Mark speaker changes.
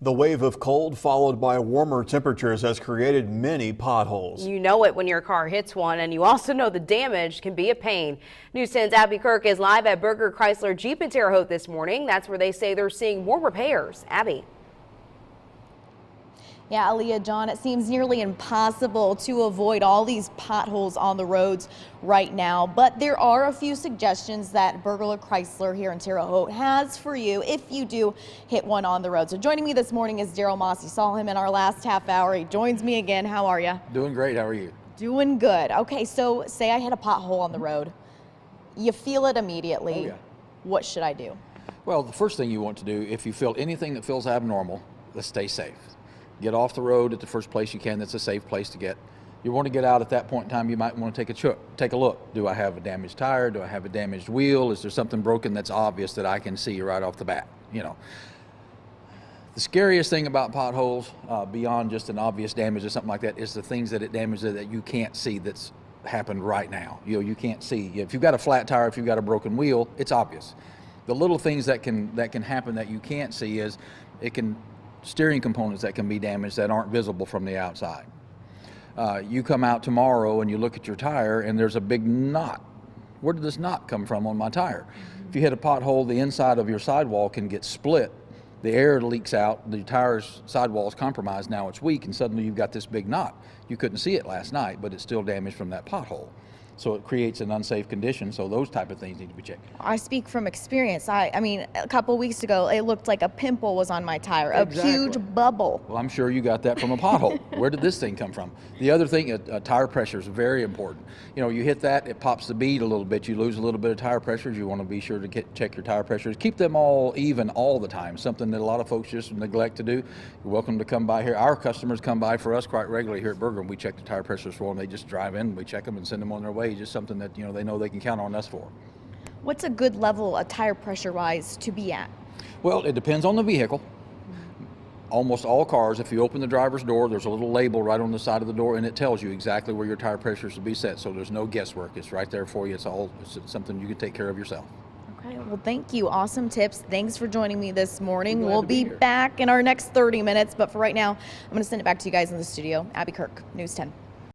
Speaker 1: The wave of cold followed by warmer temperatures has created many potholes.
Speaker 2: You know it when your car hits one, and you also know the damage can be a pain. News 10's Abby Kirk is live at Berger Chrysler Jeep in Terre Haute this morning. That's where they say they're seeing more repairs. Abby.
Speaker 3: Yeah, Aaliyah, John, it seems nearly impossible to avoid all these potholes on the roads right now, but there are a few suggestions that Berger Chrysler here in Terre Haute has for you if you do hit one on the road. So joining me this morning is Daryl Moss. You saw him in our last half hour. He joins me again. How are you?
Speaker 4: Doing great. How are you?
Speaker 3: Doing good. Okay, so say I hit a pothole on the road. You feel it immediately.
Speaker 4: Oh, yeah.
Speaker 3: What should I do?
Speaker 4: Well, the first thing you want to do, if you feel anything that feels abnormal, let's stay safe. Get off the road at the first place you can that's a safe place to get. You want to get out at that point in time, you might want to take a look. Do I have a damaged tire? Do I have a damaged wheel? Is there something broken that's obvious that I can see right off the bat? You know, the scariest thing about potholes, beyond just an obvious damage or something like that, is the things that it damages that you can't see that's happened right now. You know, you can't see. If you've got a flat tire, if you've got a broken wheel, it's obvious. The little things that can happen that you can't see is steering components that can be damaged that aren't visible from the outside. You come out tomorrow and you look at your tire and there's a big knot. Where did this knot come from on my tire? If you hit a pothole, the inside of your sidewall can get split. The air leaks out, the tire's sidewall is compromised, now it's weak, and suddenly you've got this big knot. You couldn't see it last night, but it's still damaged from that pothole. So it creates an unsafe condition, so those type of things need to be checked.
Speaker 3: I speak from experience. I mean, a couple weeks ago, it looked like a pimple was on my tire,
Speaker 4: Exactly.
Speaker 3: a huge bubble.
Speaker 4: Well, I'm sure you got that from a pothole. Where did this thing come from? The other thing, tire pressure is very important. You know, you hit that, it pops the bead a little bit, you lose a little bit of tire pressures. You want to be sure to check your tire pressures. Keep them all even all the time, something that a lot of folks just neglect to do. You're welcome to come by here. Our customers come by for us quite regularly here at Berger, and we check the tire pressures for them. They just drive in, we check them and send them on their way. Just something that, you know, they know they can count on us for.
Speaker 3: What's a good level of tire pressure-wise to be at?
Speaker 4: Well, it depends on the vehicle. Almost all cars, if you open the driver's door, there's a little label right on the side of the door, and it tells you exactly where your tire pressure should be set. So there's no guesswork. It's right there for you. It's something you can take care of yourself.
Speaker 3: Okay, well, thank you. Awesome tips. Thanks for joining me this morning.
Speaker 4: Glad
Speaker 3: We'll
Speaker 4: to be
Speaker 3: be
Speaker 4: here.
Speaker 3: back in our next 30 minutes, but for right now, I'm going to send it back to you guys in the studio. Abby Kirk, News 10.